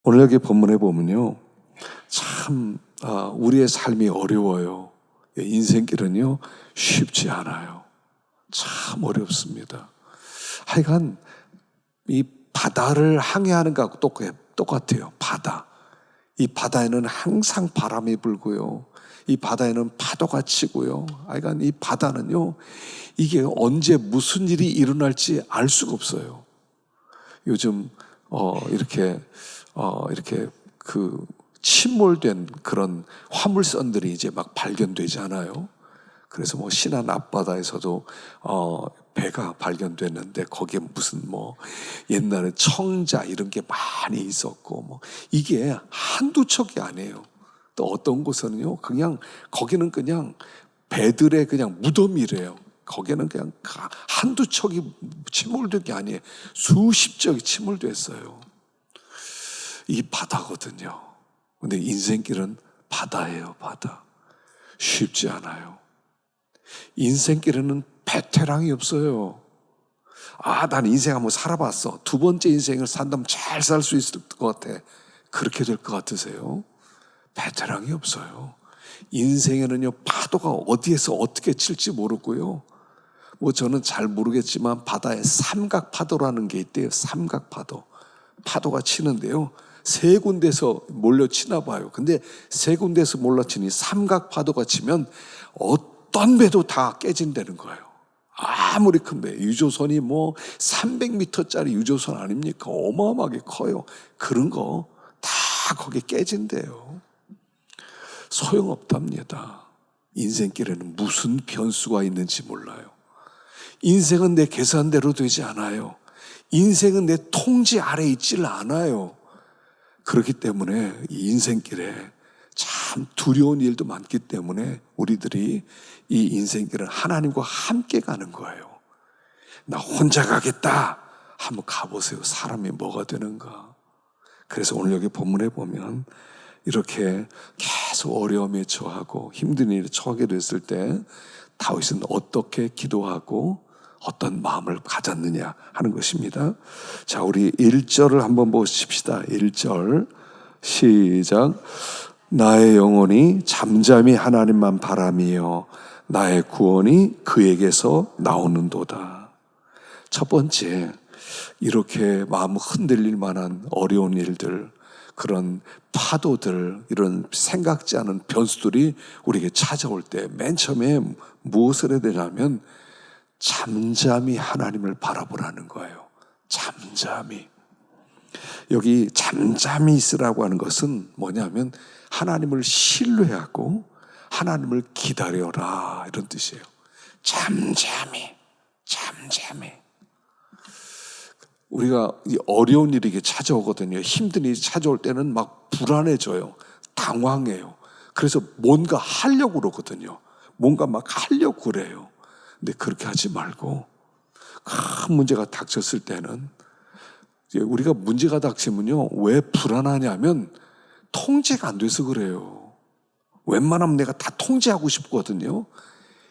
오늘 여기 본문에 보면요, 참 우리의 삶이 어려워요. 인생길은요 쉽지 않아요. 참 어렵습니다. 하여간 이 바다를 항해하는 것하고 똑같아요. 바다. 이 바다에는 항상 바람이 불고요, 이 바다에는 파도가 치고요. 하여간 이 바다는요, 이게 언제 무슨 일이 일어날지 알 수가 없어요. 요즘 이렇게 그 침몰된 그런 화물선들이 이제 막 발견되잖아요. 그래서 뭐 신안 앞바다에서도 배가 발견됐는데 거기에 무슨 뭐 옛날에 청자 이런 게 많이 있었고, 뭐 이게 한두 척이 아니에요. 또 어떤 곳에는요, 그냥 거기는 그냥 배들의 그냥 무덤이래요. 거기는 그냥 한두 척이 침몰된 게 아니에요. 수십 척이 침몰됐어요. 이 바다거든요. 근데 인생길은 바다예요, 바다. 쉽지 않아요. 인생길에는 베테랑이 없어요. 난 인생 한번 살아봤어. 두 번째 인생을 산다면 잘 살 수 있을 것 같아. 그렇게 될 것 같으세요? 베테랑이 없어요. 인생에는요, 파도가 어디에서 어떻게 칠지 모르고요, 뭐 저는 잘 모르겠지만 바다에 삼각파도라는 게 있대요. 삼각파도. 파도가 치는데요, 세 군데서 몰려치나 봐요. 근데 세 군데서 몰려치니 삼각파도가 치면 어떤 배도 다 깨진다는 거예요. 아무리 큰 배, 유조선이 뭐 300m짜리 유조선 아닙니까? 어마어마하게 커요. 그런 거 다 거기 깨진대요. 소용없답니다. 인생길에는 무슨 변수가 있는지 몰라요. 인생은 내 계산대로 되지 않아요. 인생은 내 통제 아래 있질 않아요. 그렇기 때문에 이 인생길에 참 두려운 일도 많기 때문에 우리들이 이 인생길을 하나님과 함께 가는 거예요. 나 혼자 가겠다 한번 가보세요. 사람이 뭐가 되는가. 그래서 오늘 여기 본문에 보면 이렇게 계속 어려움에 처하고 힘든 일에 처하게 됐을 때 다윗은 어떻게 기도하고 어떤 마음을 가졌느냐 하는 것입니다. 자, 우리 1절을 한번 보십시다. 1절 시작. 나의 영혼이 잠잠히 하나님만 바라며 나의 구원이 그에게서 나오는도다. 첫 번째, 이렇게 마음 흔들릴 만한 어려운 일들, 그런 파도들, 이런 생각지 않은 변수들이 우리에게 찾아올 때 맨 처음에 무엇을 해야 되냐면 잠잠히 하나님을 바라보라는 거예요. 잠잠히. 여기 잠잠히 있으라고 하는 것은 뭐냐면 하나님을 신뢰하고 하나님을 기다려라, 이런 뜻이에요. 잠잠히. 우리가 어려운 일이 이게 찾아오거든요. 힘든 일이 찾아올 때는 막 불안해져요. 당황해요. 그래서 뭔가 하려고 그러거든요. 뭔가 막 하려고 그래요. 근데 그렇게 하지 말고 큰 문제가 닥쳤을 때는, 우리가 문제가 닥치면요, 왜 불안하냐면 통제가 안 돼서 그래요. 웬만하면 내가 다 통제하고 싶거든요.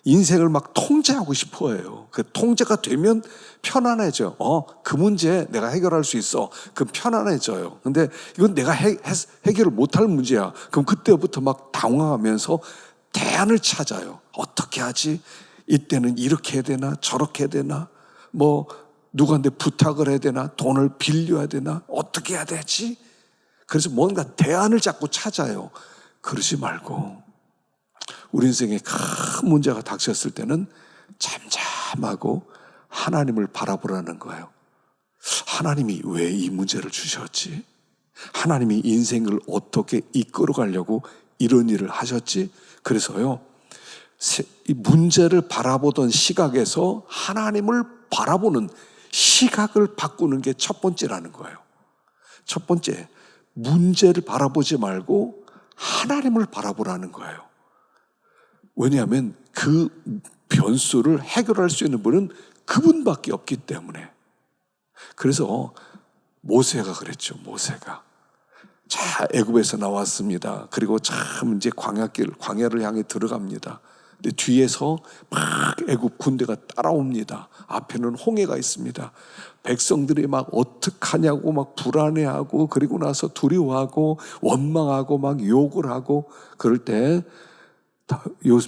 인생을 막 통제하고 싶어 해요. 그 통제가 되면 편안해져. 그 문제 내가 해결할 수 있어. 그럼 편안해져요. 근데 이건 내가 해결을 못할 문제야. 그럼 그때부터 막 당황하면서 대안을 찾아요. 어떻게 하지? 이때는 이렇게 해야 되나? 저렇게 해야 되나? 뭐 누구한테 부탁을 해야 되나? 돈을 빌려야 되나? 어떻게 해야 되지? 그래서 뭔가 대안을 자꾸 찾아요. 그러지 말고 우리 인생에 큰 문제가 닥쳤을 때는 잠잠하고 하나님을 바라보라는 거예요. 하나님이 왜 이 문제를 주셨지? 하나님이 인생을 어떻게 이끌어가려고 이런 일을 하셨지? 그래서요, 이 문제를 바라보던 시각에서 하나님을 바라보는 시각을 바꾸는 게 첫 번째라는 거예요. 첫 번째, 문제를 바라보지 말고 하나님을 바라보라는 거예요. 왜냐하면 그 변수를 해결할 수 있는 분은 그분밖에 없기 때문에. 그래서 모세가 그랬죠. 모세가 자, 애굽에서 나왔습니다. 그리고 참 이제 광야를 향해 들어갑니다. 근데 뒤에서 막 애굽 군대가 따라옵니다. 앞에는 홍해가 있습니다. 백성들이 막 어떡하냐고 막 불안해하고, 그리고 나서 두려워하고 원망하고 막 욕을 하고, 그럴 때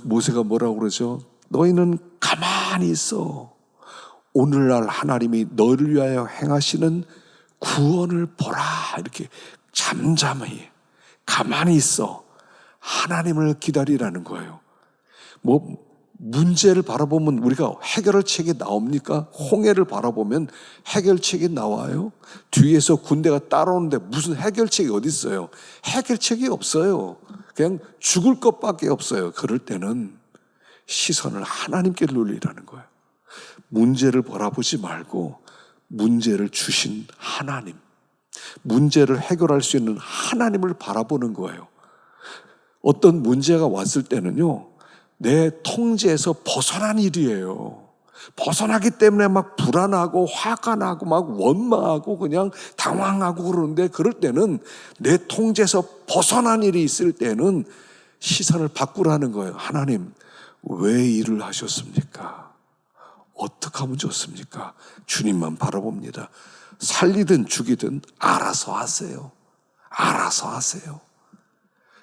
모세가 뭐라고 그러죠? 너희는 가만히 있어. 오늘날 하나님이 너를 위하여 행하시는 구원을 보라. 이렇게 잠잠히 가만히 있어. 하나님을 기다리라는 거예요. 뭐 문제를 바라보면 우리가 해결책이 나옵니까? 홍해를 바라보면 해결책이 나와요? 뒤에서 군대가 따라오는데 무슨 해결책이 어디 있어요? 해결책이 없어요. 그냥 죽을 것밖에 없어요. 그럴 때는 시선을 하나님께 돌리라는 거예요. 문제를 바라보지 말고 문제를 주신 하나님, 문제를 해결할 수 있는 하나님을 바라보는 거예요. 어떤 문제가 왔을 때는요, 내 통제에서 벗어난 일이에요. 벗어나기 때문에 막 불안하고 화가 나고 막 원망하고 그냥 당황하고 그러는데, 그럴 때는 내 통제에서 벗어난 일이 있을 때는 시선을 바꾸라는 거예요. 하나님, 왜 일을 하셨습니까? 어떻게 하면 좋습니까? 주님만 바라봅니다. 살리든 죽이든 알아서 하세요. 알아서 하세요.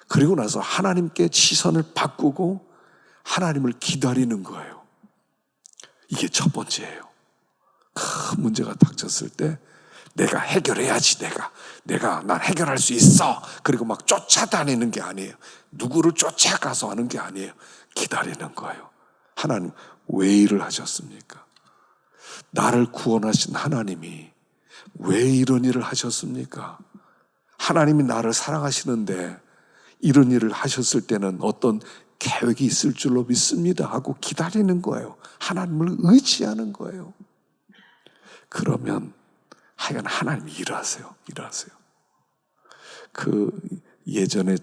그리고 나서 하나님께 시선을 바꾸고 하나님을 기다리는 거예요. 이게 첫 번째예요. 큰 문제가 닥쳤을 때 내가 해결해야지, 난 해결할 수 있어. 그리고 막 쫓아다니는 게 아니에요. 누구를 쫓아가서 하는 게 아니에요. 기다리는 거예요. 하나님, 왜 일을 하셨습니까? 나를 구원하신 하나님이 왜 이런 일을 하셨습니까? 하나님이 나를 사랑하시는데 이런 일을 하셨을 때는 어떤 계획이 있을 줄로 믿습니다 하고 기다리는 거예요. 하나님을 의지하는 거예요. 그러면 하여간 하나님이 일하세요. 예전에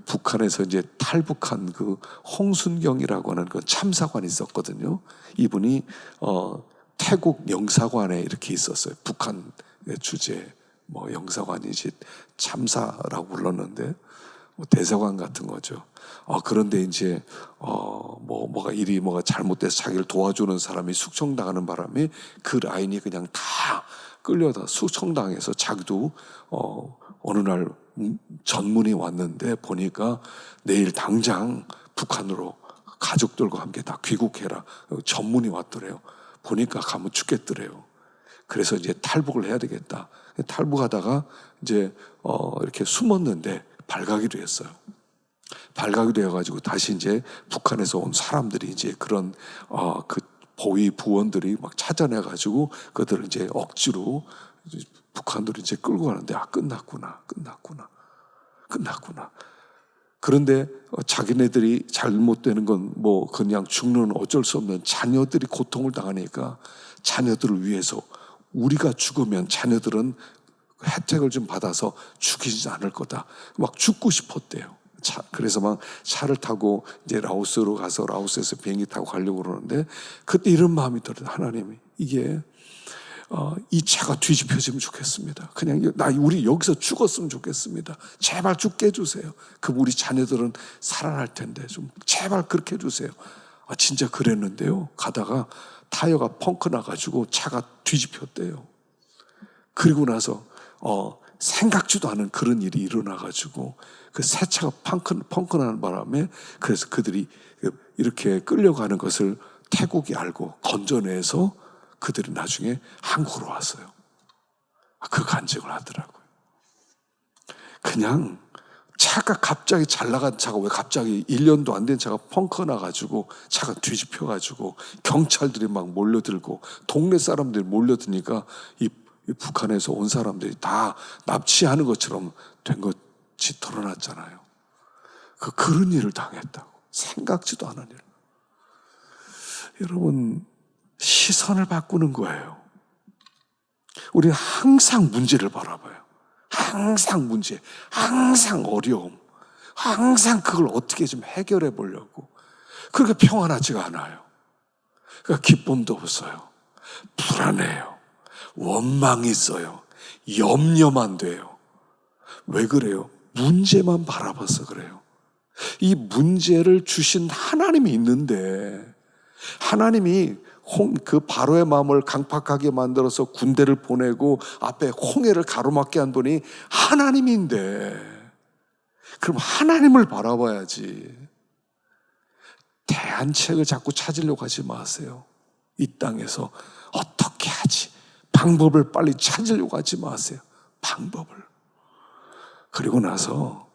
북한에서 이제 탈북한 홍순경이라고 하는 참사관이 있었거든요. 이분이 태국 영사관에 이렇게 있었어요. 북한의 주재 영사관이 이제 참사라고 불렀는데 대사관 같은 거죠. 그런데 이제 뭐가 잘못돼서 자기를 도와주는 사람이 숙청당하는 바람에 그 라인이 그냥 다 끌려다 숙청당해서 자기도 어느 날 전문이 왔는데 보니까 내일 당장 북한으로 가족들과 함께 다 귀국해라. 전문이 왔더래요. 보니까 가면 죽겠더래요. 그래서 이제 탈북을 해야 되겠다. 탈북하다가 이제 이렇게 숨었는데 발각이 됐어요. 발각이 되어가지고 다시 이제 북한에서 온 사람들이 이제 그런 보위 부원들이 막 찾아내가지고 그들을 이제 억지로 북한으로 이제 끌고 가는데 끝났구나. 그런데 자기네들이 잘못되는 건 그냥 죽는 어쩔 수 없는 자녀들이 고통을 당하니까 자녀들을 위해서 우리가 죽으면 자녀들은 혜택을 좀 받아서 죽이지 않을 거다. 막 죽고 싶었대요. 그래서 막 차를 타고 이제 라오스로 가서 라오스에서 비행기 타고 가려고 그러는데 그때 이런 마음이 들어요. 하나님이 이게 이 차가 뒤집혀지면 좋겠습니다. 그냥 우리 여기서 죽었으면 좋겠습니다. 제발 죽게 해주세요. 우리 자녀들은 살아날 텐데 좀 제발 그렇게 해주세요. 진짜 그랬는데요. 가다가 타이어가 펑크 나가지고 차가 뒤집혔대요. 그리고 나서 생각지도 않은 그런 일이 일어나가지고 그 새 차가 펑크 나는 바람에 그래서 그들이 이렇게 끌려가는 것을 태국이 알고 건져내서 그들이 나중에 한국으로 왔어요. 그 간증을 하더라고요. 그냥 차가 갑자기 잘 나간 차가 왜 갑자기 1년도 안 된 차가 펑크 나가지고 차가 뒤집혀가지고 경찰들이 막 몰려들고 동네 사람들이 몰려드니까 이 북한에서 온 사람들이 다 납치하는 것처럼 된 것이 드러났잖아요. 그런 일을 당했다고. 생각지도 않은 일. 여러분, 시선을 바꾸는 거예요. 우리는 항상 문제를 바라봐요. 항상 문제, 항상 어려움, 항상 그걸 어떻게 좀 해결해 보려고. 그렇게 평안하지가 않아요. 그러니까 기쁨도 없어요. 불안해요. 원망이 있어요. 염려만 돼요. 왜 그래요? 문제만 바라봐서 그래요. 이 문제를 주신 하나님이 있는데, 하나님이 그 바로의 마음을 강팍하게 만들어서 군대를 보내고 앞에 홍해를 가로막게 한 분이 하나님인데, 그럼 하나님을 바라봐야지. 대안책을 자꾸 찾으려고 하지 마세요. 이 땅에서 어떻게 하지? 방법을 빨리 찾으려고 하지 마세요. 방법을. 그리고 나서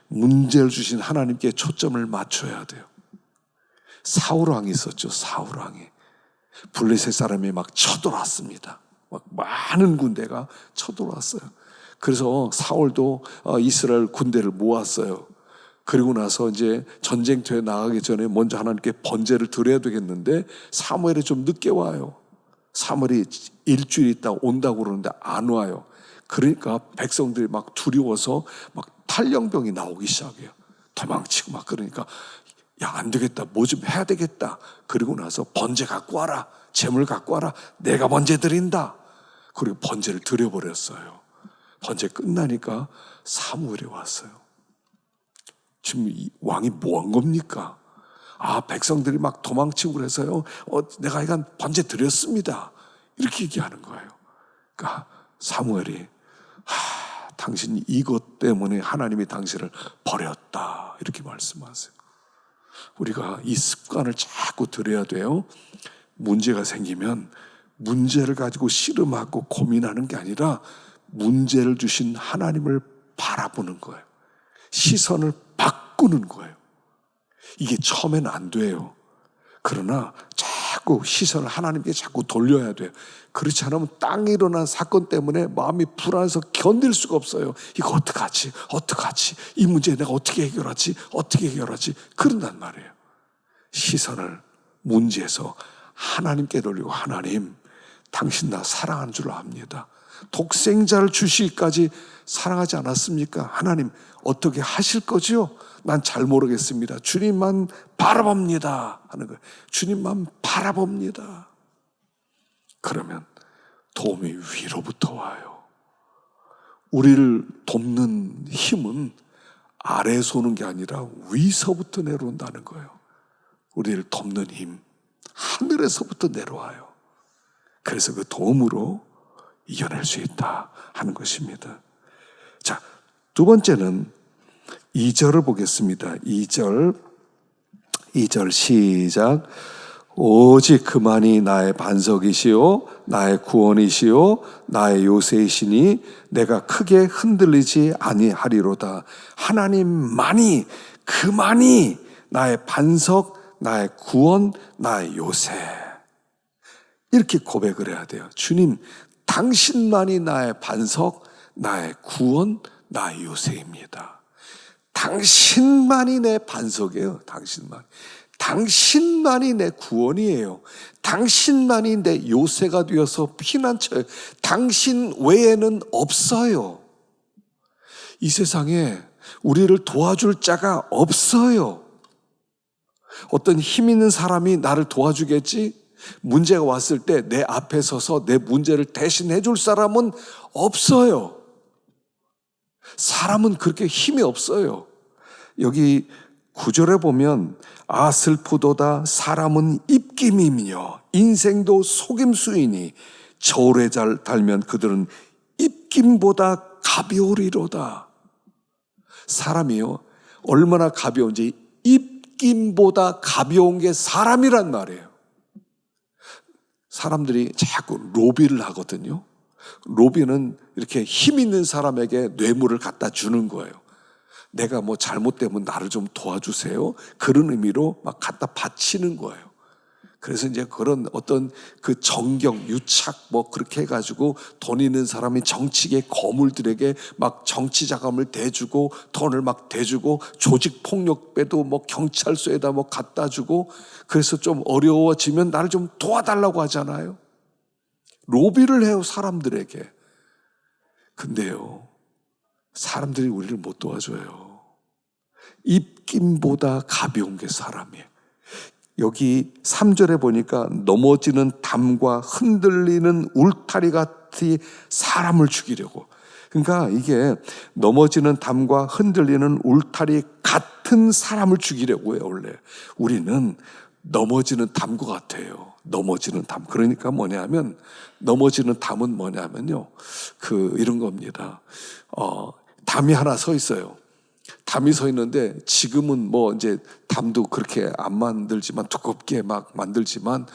문제를 주신 하나님께 초점을 맞춰야 돼요. 사울왕이 있었죠. 사울왕이. 블레셋 사람이 막 쳐들어왔습니다. 막 많은 군대가 쳐들어왔어요. 그래서 사울도 이스라엘 군대를 모았어요. 그리고 나서 이제 전쟁터에 나가기 전에 먼저 하나님께 번제를 드려야 되겠는데 사무엘이 좀 늦게 와요. 사무엘이 일주일 있다 온다고 그러는데 안 와요. 그러니까 백성들이 막 두려워서 막 탈영병이 나오기 시작해요. 도망치고 막. 그러니까 야, 안 되겠다. 뭐 좀 해야 되겠다. 그리고 나서 번제 갖고 와라. 재물 갖고 와라. 내가 번제 드린다. 그리고 번제를 드려버렸어요. 번제 끝나니까 사무엘이 왔어요. 지금 이 왕이 뭐 한 겁니까? 아, 백성들이 막 도망치고 그래서요. 내가 이건 번제 드렸습니다. 이렇게 얘기하는 거예요. 그러니까 사무엘이 당신이 이것 때문에 하나님이 당신을 버렸다. 이렇게 말씀하세요. 우리가 이 습관을 자꾸 들여야 돼요. 문제가 생기면 문제를 가지고 씨름하고 고민하는 게 아니라 문제를 주신 하나님을 바라보는 거예요. 시선을 바꾸는 거예요. 이게 처음엔 안 돼요. 그러나 자꾸 시선을 하나님께 자꾸 돌려야 돼요. 그렇지 않으면 땅에 일어난 사건 때문에 마음이 불안해서 견딜 수가 없어요. 이거 어떡하지? 어떡하지? 이 문제 내가 어떻게 해결하지? 어떻게 해결하지? 그런단 말이에요. 시선을 문제에서 하나님께 돌리고, 하나님, 당신 나 사랑하는 줄 압니다. 독생자를 주시기까지 사랑하지 않았습니까? 하나님, 어떻게 하실 거지요? 난 잘 모르겠습니다. 주님만 바라봅니다 하는 거예요. 주님만 바라봅니다. 그러면 도움이 위로부터 와요. 우리를 돕는 힘은 아래에서 오는 게 아니라 위서부터 내려온다는 거예요. 우리를 돕는 힘, 하늘에서부터 내려와요. 그래서 그 도움으로 이겨낼 수 있다 하는 것입니다. 자, 두 번째는 2절을 보겠습니다. 2절 시작. 오직 그만이 나의 반석이시요 나의 구원이시요 나의 요새이시니 내가 크게 흔들리지 아니하리로다. 하나님만이, 그만이 나의 반석, 나의 구원, 나의 요새. 이렇게 고백을 해야 돼요. 주님, 당신만이 나의 반석, 나의 구원, 나의 요새입니다. 당신만이 내 반석이에요. 당신만. 당신만이 내 구원이에요. 당신만이 내 요새가 되어서 피난처예요. 당신 외에는 없어요. 이 세상에 우리를 도와줄 자가 없어요. 어떤 힘 있는 사람이 나를 도와주겠지? 문제가 왔을 때 내 앞에 서서 내 문제를 대신해 줄 사람은 없어요. 사람은 그렇게 힘이 없어요. 여기 9절에 보면 슬프도다 사람은 입김이며 인생도 속임수이니 저울에 잘 달면 그들은 입김보다 가벼우리로다. 사람이요, 얼마나 가벼운지 입김보다 가벼운 게 사람이란 말이에요. 사람들이 자꾸 로비를 하거든요. 로비는 이렇게 힘 있는 사람에게 뇌물을 갖다 주는 거예요. 내가 뭐 잘못되면 나를 좀 도와주세요. 그런 의미로 막 갖다 바치는 거예요. 그래서 이제 그런 어떤 그 정경, 유착 뭐 그렇게 해가지고 돈 있는 사람이 정치계 거물들에게 막 정치 자금을 대주고 돈을 막 대주고 조직 폭력배도 뭐 경찰서에다 뭐 갖다 주고 그래서 좀 어려워지면 나를 좀 도와달라고 하잖아요. 로비를 해요, 사람들에게. 근데요, 사람들이 우리를 못 도와줘요. 입김보다 가벼운 게 사람이에요. 여기 3절에 보니까 넘어지는 담과 흔들리는 울타리 같이 사람을 죽이려고. 그러니까 이게 넘어지는 담과 흔들리는 울타리 같은 같은 사람을 죽이려고 해요. 원래 우리는 넘어지는 담과 같아요. 넘어지는 담. 그러니까 뭐냐면 넘어지는 담은 뭐냐면요, 이런 겁니다. 담이 하나 서 있어요. 담이 서 있는데 지금은 뭐 이제 담도 그렇게 안 만들지만, 두껍게 막 만들지만,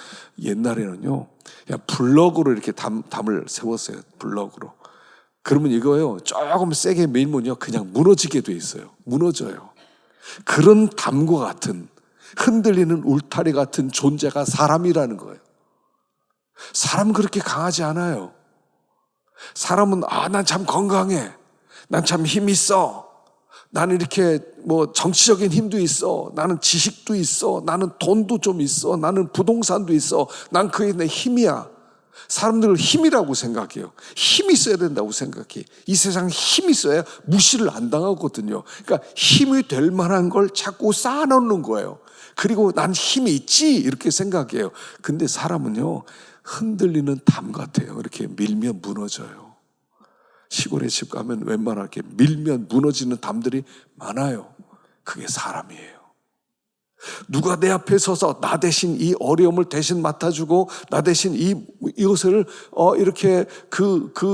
옛날에는요 그냥 블럭으로 이렇게 담을 세웠어요. 블럭으로. 그러면 이거요, 조금 세게 밀면요 그냥 무너지게 돼 있어요. 무너져요. 그런 담과 같은, 흔들리는 울타리 같은 존재가 사람이라는 거예요. 사람은 그렇게 강하지 않아요. 사람은 난 참 건강해, 난 참 힘 있어, 나는 이렇게 뭐 정치적인 힘도 있어, 나는 지식도 있어, 나는 돈도 좀 있어, 나는 부동산도 있어, 난 그게 내 힘이야. 사람들을 힘이라고 생각해요. 힘이 있어야 된다고 생각해. 이 세상 힘이 있어야 무시를 안 당하거든요. 그러니까 힘이 될 만한 걸 자꾸 쌓아놓는 거예요. 그리고 난 힘이 있지 이렇게 생각해요. 근데 사람은요 흔들리는 담 같아요. 이렇게 밀면 무너져요. 시골에 집 가면 웬만하게 밀면 무너지는 담들이 많아요. 그게 사람이에요. 누가 내 앞에 서서 나 대신 이 어려움을 대신 맡아주고 나 대신 이것을 이렇게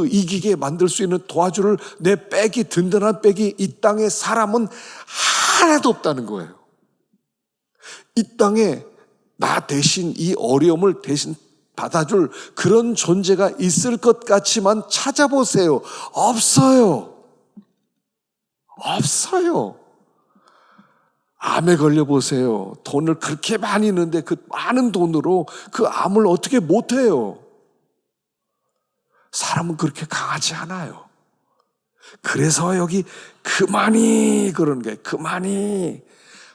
이기게 만들 수 있는 도와줄 내 백이, 든든한 백이 이 땅에 사람은 하나도 없다는 거예요. 이 땅에 나 대신 이 어려움을 대신 받아줄 그런 존재가 있을 것 같지만 찾아보세요. 없어요. 없어요. 암에 걸려보세요. 돈을 그렇게 많이 있는데 그 많은 돈으로 그 암을 어떻게 못해요? 사람은 그렇게 강하지 않아요. 그래서 여기 그만이 그러는 거예요. 그만이.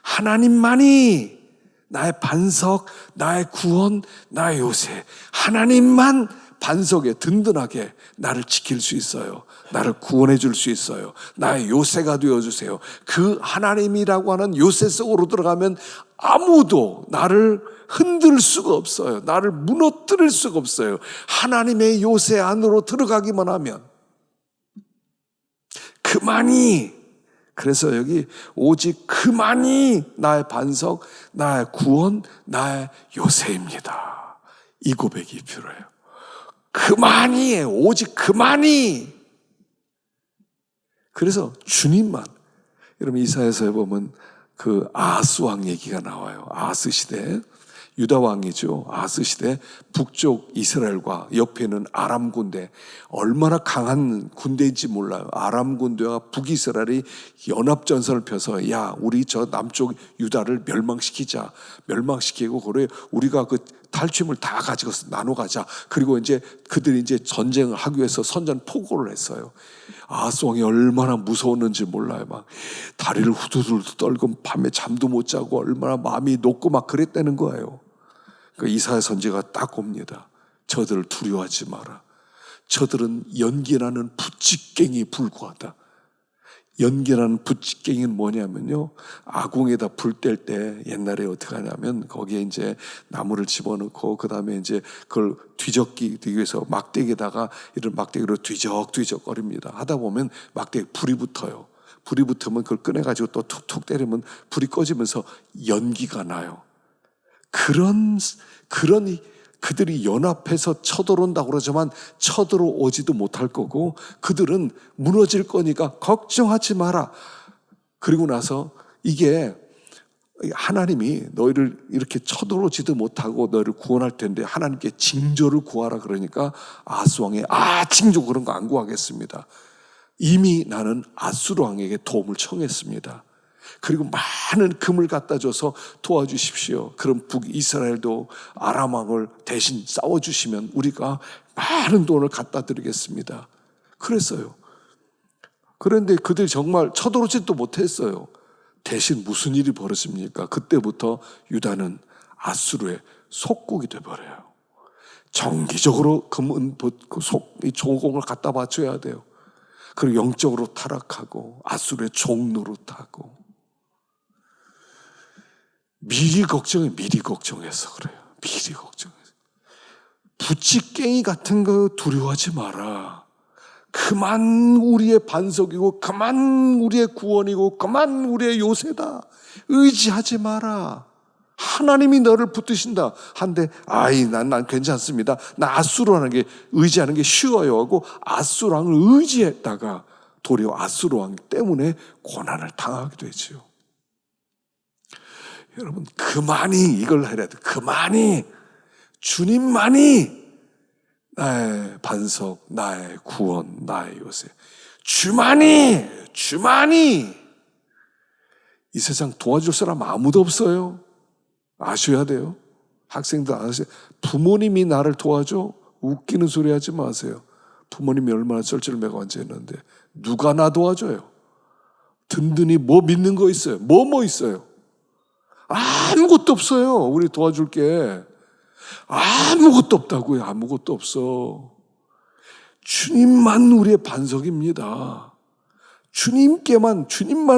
하나님만이 나의 반석, 나의 구원, 나의 요새. 하나님만 반석에 든든하게 나를 지킬 수 있어요. 나를 구원해 줄 수 있어요. 나의 요새가 되어주세요. 그 하나님이라고 하는 요새 속으로 들어가면 아무도 나를 흔들 수가 없어요. 나를 무너뜨릴 수가 없어요. 하나님의 요새 안으로 들어가기만 하면. 그만이. 그래서 여기 오직 그만이 나의 반석, 나의 구원, 나의 요새입니다. 이 고백이 필요해요. 그만이에요. 오직 그만이. 그래서 주님만. 여러분 이사야서에 보면 그 아하스 왕 얘기가 나와요. 아하스 시대, 유다 왕이죠. 아하스 시대 북쪽 이스라엘과 옆에는 아람 군대, 얼마나 강한 군대인지 몰라요. 아람 군대와 북이스라엘이 연합전선을 펴서 야 우리 저 남쪽 유다를 멸망시키자. 멸망시키고 그래 우리가 그 탈취물 다 가지고 나눠 가자. 그리고 이제 그들이 이제 전쟁을 하기 위해서 선전포고를 했어요. 아하스 왕이 얼마나 무서웠는지 몰라요. 막 다리를 후두둑 떨고 밤에 잠도 못 자고 얼마나 마음이 녹고 막 그랬다는 거예요. 그 이사야 선지가 딱 옵니다. 저들을 두려워하지 마라. 저들은 연기나는 부찌깽이 불구하다. 연기라는 부찌깽이는 뭐냐면요, 아궁에다 불 뗄 때 옛날에 어떻게 하냐면 거기에 이제 나무를 집어넣고 그 다음에 이제 그걸 뒤적이기 위해서 막대기에다가 이런 막대기로 뒤적뒤적 거립니다. 하다 보면 막대기 불이 붙어요. 불이 붙으면 그걸 꺼내가지고 또 툭툭 때리면 불이 꺼지면서 연기가 나요. 그들이 연합해서 쳐들어온다고 그러지만 쳐들어오지도 못할 거고 그들은 무너질 거니까 걱정하지 마라. 그리고 나서 이게 하나님이 너희를 이렇게 쳐들어오지도 못하고 너희를 구원할 텐데 하나님께 징조를 구하라 그러니까 아하스 왕이 징조 그런 거 안 구하겠습니다. 이미 나는 아수르 왕에게 도움을 청했습니다. 그리고 많은 금을 갖다 줘서 도와주십시오. 그럼 북이스라엘도 아람 왕을 대신 싸워주시면 우리가 많은 돈을 갖다 드리겠습니다. 그랬어요. 그런데 그들이 정말 쳐들어오지도 못했어요. 대신 무슨 일이 벌어집니까? 그때부터 유다는 아수르의 속국이 돼버려요. 정기적으로 금은 조공을 갖다 바쳐야 돼요. 그리고 영적으로 타락하고 아수르의 종노릇하고 미리 걱정해서 그래요. 미리 걱정해서. 부찌깽이 같은 거 두려워하지 마라. 그만 우리의 반석이고 그만 우리의 구원이고 그만 우리의 요새다. 의지하지 마라. 하나님이 너를 붙드신다 한데 난 괜찮습니다. 나 아수르하는 게 의지하는 게 쉬워요 하고 아수르왕을 의지했다가 도리어 아수르왕 때문에 고난을 당하게 되죠. 여러분, 그만이 이걸 해야 돼. 그만이, 주님만이 나의 반석, 나의 구원, 나의 요새. 주만이 이 세상 도와줄 사람 아무도 없어요. 아셔야 돼요. 학생들 아세요? 부모님이 나를 도와줘? 웃기는 소리 하지 마세요. 부모님이 얼마나 쩔쩔매고 앉아있는데 누가 나 도와줘요? 든든히 뭐 믿는 거 있어요? 뭐 있어요? 아무것도 없어요. 우리 도와줄 게 아무것도 없다고요. 아무것도 없어. 주님만 우리의 반석입니다. 주님만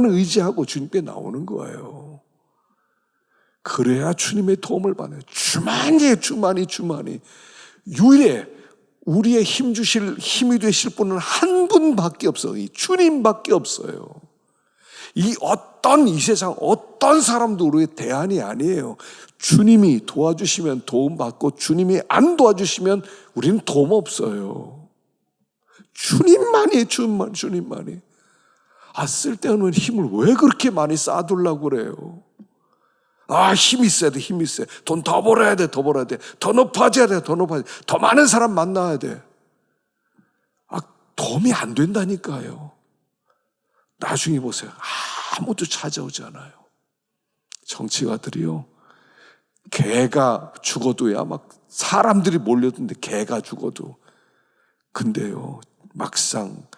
의지하고 주님께 나오는 거예요. 그래야 주님의 도움을 받아요. 주만이. 유일해 우리의 힘이 되실 분은 한 분밖에 없어요. 이 주님밖에 없어요. 이 세상 어떤 사람도 우리의 대안이 아니에요. 주님이 도와주시면 도움받고 주님이 안 도와주시면 우리는 도움 없어요. 주님만이. 쓸데없는 힘을 왜 그렇게 많이 쌓아두려고 그래요? 힘이 있어야 돼. 돈 더 벌어야 돼. 더 높아져야 돼. 더 많은 사람 만나야 돼. 도움이 안 된다니까요. 나중에 보세요. 아무도 찾아오지 않아요. 정치가들이요. 개가 죽어도야 막 사람들이 몰려드는데 개가 죽어도. 근데요, 막상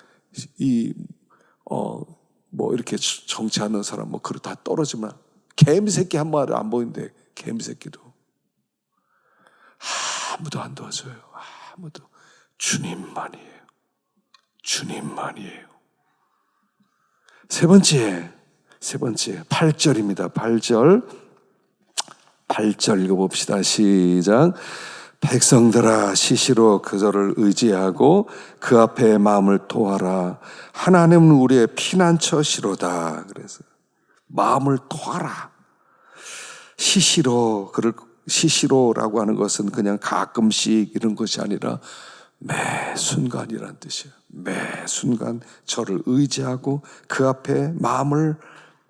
이렇게 정치하는 사람 그러 다 떨어지면 개미새끼 한 마리 안 보이는데 개미새끼도 아무도 안 도와줘요. 아무도. 주님만이에요. 세 번째 8절입니다. 8절 읽어봅시다. 시작. 백성들아 시시로 그저를 의지하고 그 앞에 마음을 토하라. 하나님은 우리의 피난처시로다. 그래서 마음을 토하라. 시시로라고 하는 것은 그냥 가끔씩 이런 것이 아니라 매 순간이란 뜻이에요. 매 순간 저를 의지하고 그 앞에 마음을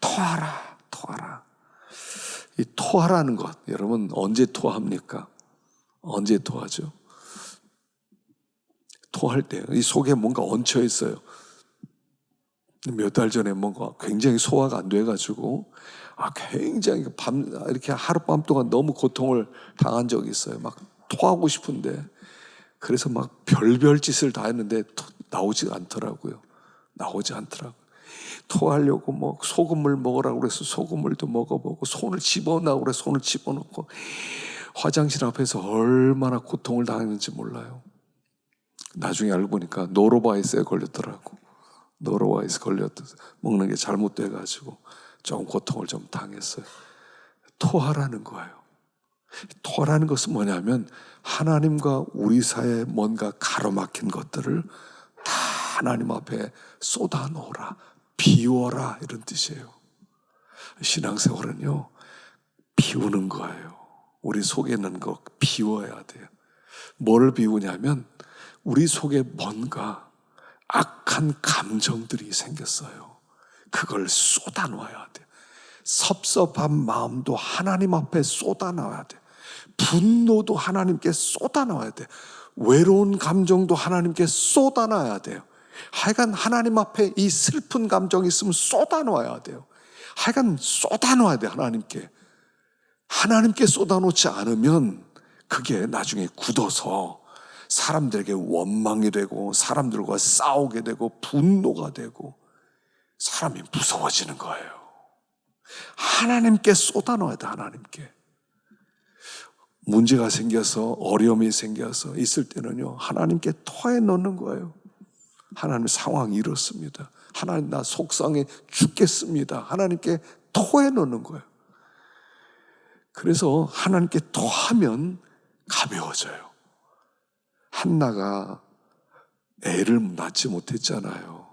토하라. 이 토하라는 것, 여러분 언제 토합니까? 언제 토하죠? 토할 때 이 속에 뭔가 얹혀 있어요. 몇 달 전에 뭔가 굉장히 소화가 안 돼가지고 굉장히 이렇게 하룻밤 동안 너무 고통을 당한 적이 있어요. 막 토하고 싶은데 그래서 막 별별 짓을 다 했는데 나오지 않더라고요. 토하려고 소금물 먹으라고 그래서 소금물도 먹어보고 손을 집어넣으라고 그래서 손을 집어넣고 화장실 앞에서 얼마나 고통을 당했는지 몰라요. 나중에 알고 보니까 노로바이러스에 걸렸더라고. 노로바이러스 걸렸어서 먹는 게 잘못돼가지고 좀 고통을 좀 당했어요. 토하라는 거예요. 토하라는 것은 뭐냐면 하나님과 우리 사이에 뭔가 가로막힌 것들을 다 하나님 앞에 쏟아놓으라. 비워라 이런 뜻이에요. 신앙생활은요 비우는 거예요. 우리 속에 있는 거 비워야 돼요. 뭘 비우냐면 우리 속에 뭔가 악한 감정들이 생겼어요. 그걸 쏟아놓아야 돼요. 섭섭한 마음도 하나님 앞에 쏟아놔야 돼요. 분노도 하나님께 쏟아놔야 돼요. 외로운 감정도 하나님께 쏟아놔야 돼요. 하여간 하나님 앞에 이 슬픈 감정이 있으면 쏟아놓아야 돼요. 하여간 쏟아놓아야 돼요. 하나님께 쏟아놓지 않으면 그게 나중에 굳어서 사람들에게 원망이 되고 사람들과 싸우게 되고 분노가 되고 사람이 무서워지는 거예요. 하나님께 쏟아놓아야 돼. 하나님께. 문제가 생겨서 어려움이 생겨서 있을 때는요 하나님께 토해 놓는 거예요. 하나님 상황이 이렇습니다. 하나님 나 속상해 죽겠습니다. 하나님께 토해 놓는 거예요. 그래서 하나님께 토하면 가벼워져요. 한나가 애를 낳지 못했잖아요.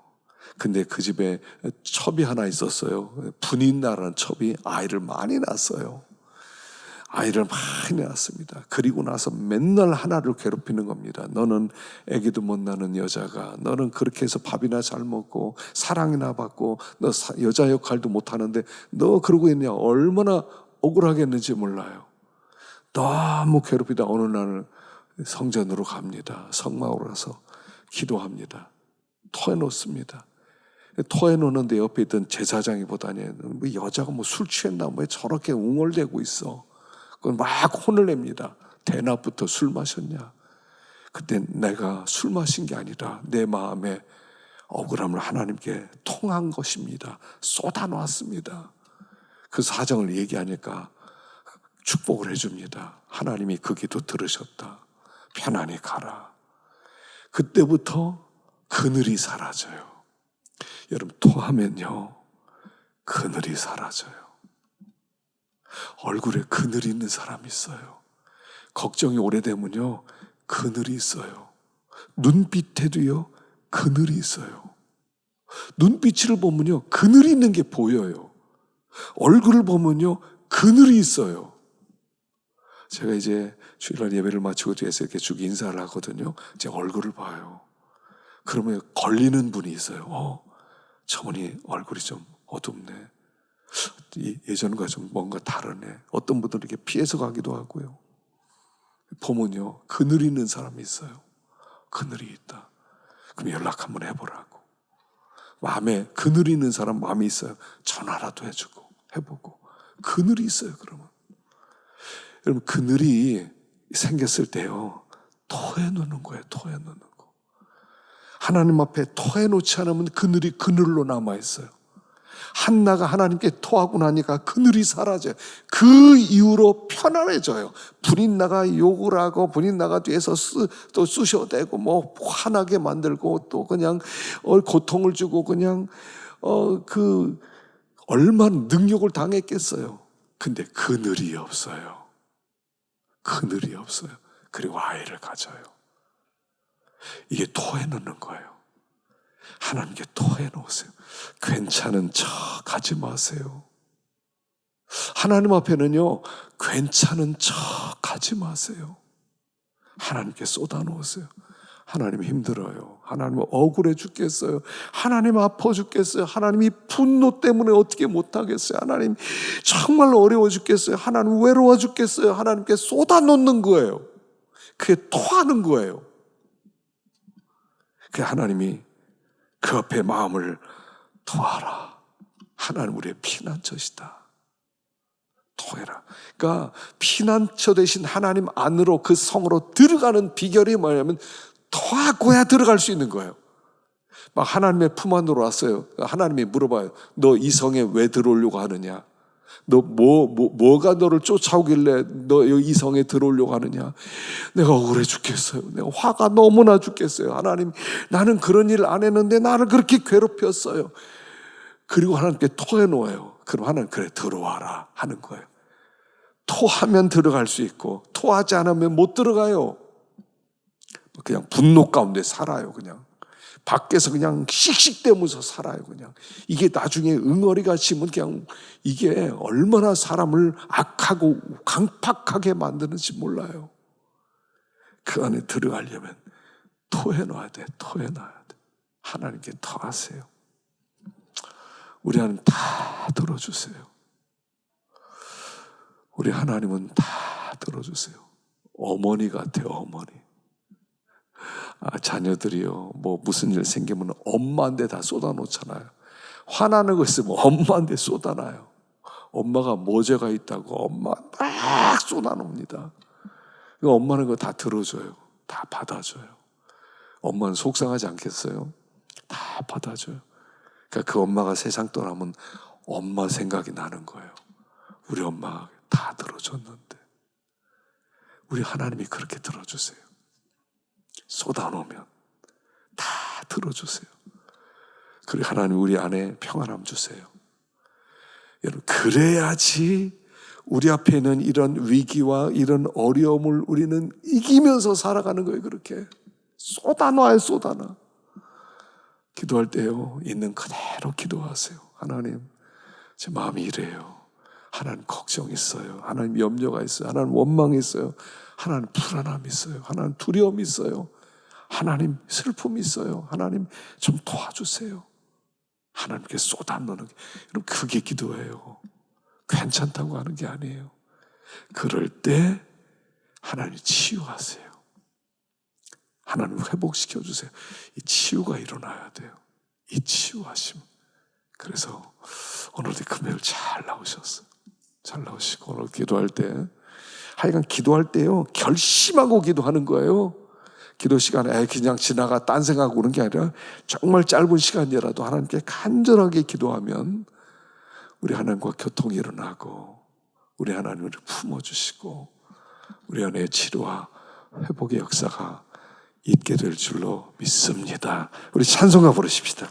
근데 그 집에 첩이 하나 있었어요. 분인나라는 첩이 아이를 많이 낳았어요. 아이를 많이 낳았습니다. 그리고 나서 맨날 하나를 괴롭히는 겁니다. 너는 아기도 못 낳는 여자가, 너는 그렇게 해서 밥이나 잘 먹고 사랑이나 받고 너 여자 역할도 못 하는데 너 그러고 있냐. 얼마나 억울하겠는지 몰라요. 너무 괴롭히다 어느 날 성전으로 갑니다. 성막으로 가서 기도합니다. 토해놓습니다. 토해놓는데 옆에 있던 제사장이 보다니 뭐 여자가 뭐 술 취했나 뭐 저렇게 웅얼대고 있어. 그건 막 혼을 냅니다. 대낮부터 술 마셨냐. 그때 내가 술 마신 게 아니라 내 마음에 억울함을 하나님께 통한 것입니다. 쏟아놓았습니다. 그 사정을 얘기하니까 축복을 해줍니다. 하나님이 그 기도 들으셨다. 편안히 가라. 그때부터 그늘이 사라져요. 여러분, 토하면요 그늘이 사라져요. 얼굴에 그늘이 있는 사람이 있어요. 걱정이 오래되면요 그늘이 있어요. 눈빛에도요 그늘이 있어요. 눈빛을 보면요 그늘이 있는 게 보여요. 얼굴을 보면요 그늘이 있어요. 제가 이제 주일날 예배를 마치고 뒤에서 이렇게 쭉 인사를 하거든요. 제 얼굴을 봐요. 그러면 걸리는 분이 있어요. 저분이 얼굴이 좀 어둡네. 예전과 좀 뭔가 다르네. 어떤 분들은 이렇게 피해서 가기도 하고요. 보면요 그늘이 있는 사람이 있어요. 그늘이 있다. 그럼 연락 한번 해보라고. 마음에 그늘이 있는 사람 마음이 있어요. 전화라도 해주고 해보고. 그늘이 있어요. 그러면 여러분 그늘이 생겼을 때요 토해놓는 거예요. 토해놓는 거. 하나님 앞에 토해놓지 않으면 그늘이 그늘로 남아있어요. 한나가 하나님께 토하고 나니까 그늘이 사라져요. 그 이후로 편안해져요. 분인나가 욕을 하고 분인나가 뒤에서 또 쑤셔대고 뭐 화나게 만들고 또 그냥 고통을 주고 그냥 그 얼마나 능욕을 당했겠어요. 근데 그늘이 없어요. 그늘이 없어요. 그리고 아이를 가져요. 이게 토해놓는 거예요. 하나님께 토해놓으세요. 괜찮은 척 하지 마세요. 하나님 앞에는요 괜찮은 척 하지 마세요. 하나님께 쏟아놓으세요. 하나님 힘들어요. 하나님 억울해 죽겠어요. 하나님 아파 죽겠어요. 하나님이 분노 때문에 어떻게 못하겠어요. 하나님 정말 어려워 죽겠어요. 하나님 외로워 죽겠어요. 하나님께 쏟아놓는 거예요. 그게 토하는 거예요. 그 하나님이 그 앞에 마음을 토하라. 하나님 우리의 피난처시다. 토해라. 그러니까 피난처 대신 하나님 안으로 그 성으로 들어가는 비결이 뭐냐면 토하고야 들어갈 수 있는 거예요. 막 하나님의 품 안으로 왔어요. 하나님이 물어봐요. 너 이 성에 왜 들어오려고 하느냐? 너 뭐가 너를 쫓아오길래 너 이 성에 들어오려고 하느냐? 내가 억울해 죽겠어요. 내가 화가 너무나 죽겠어요. 하나님, 나는 그런 일 안 했는데 나를 그렇게 괴롭혔어요. 그리고 하나님께 토해놓아요. 그럼 하나님 그래 들어와라 하는 거예요. 토하면 들어갈 수 있고 토하지 않으면 못 들어가요. 그냥 분노 가운데 살아요. 그냥 밖에서 그냥 씩씩대면서 살아요. 그냥 이게 나중에 응어리가 지면 그냥 이게 얼마나 사람을 악하고 강팍하게 만드는지 몰라요. 그 안에 들어가려면 토해놔야 돼. 토해놔야 돼. 하나님께 토하세요. 우리 하나님 다 들어주세요. 우리 하나님은 다 들어주세요. 어머니 같아요. 어머니. 자녀들이요 뭐 무슨 일 생기면 엄마한테 다 쏟아놓잖아요. 화나는 거 있으면 엄마한테 쏟아놔요. 엄마가 모자가 있다고 엄마 막 쏟아놓습니다. 엄마는 그거 다 들어줘요. 다 받아줘요. 엄마는 속상하지 않겠어요? 다 받아줘요. 그러니까 그 엄마가 세상 떠나면 엄마 생각이 나는 거예요. 우리 엄마가 다 들어줬는데. 우리 하나님이 그렇게 들어주세요. 쏟아놓으면 다 들어주세요. 그리고 하나님 우리 안에 평안함 주세요. 여러분 그래야지 우리 앞에 있는 이런 위기와 이런 어려움을 우리는 이기면서 살아가는 거예요. 그렇게 쏟아놔요, 쏟아놔. 기도할 때요, 있는 그대로 기도하세요. 하나님, 제 마음이 이래요. 하나님 걱정이 있어요. 하나님 염려가 있어요. 하나님 원망이 있어요. 하나님 불안함이 있어요. 하나님 두려움이 있어요. 하나님 슬픔이 있어요. 하나님 좀 도와주세요. 하나님께 쏟아놓는 게, 여러분 그게 기도예요. 괜찮다고 하는 게 아니에요. 그럴 때 하나님 치유하세요. 하나님 회복시켜 주세요. 이 치유가 일어나야 돼요. 이 치유하심. 그래서 오늘도 금요일 잘 나오셨어요. 잘 나오시고 오늘 기도할 때 하여간 기도할 때요 결심하고 기도하는 거예요. 기도 시간에 그냥 지나가 딴 생각하고 그런 게 아니라 정말 짧은 시간이라도 하나님께 간절하게 기도하면 우리 하나님과 교통이 일어나고 우리 하나님을 품어주시고 우리 안에 치료와 회복의 역사가 있게 될 줄로 믿습니다. 우리 찬송가 부르십시다.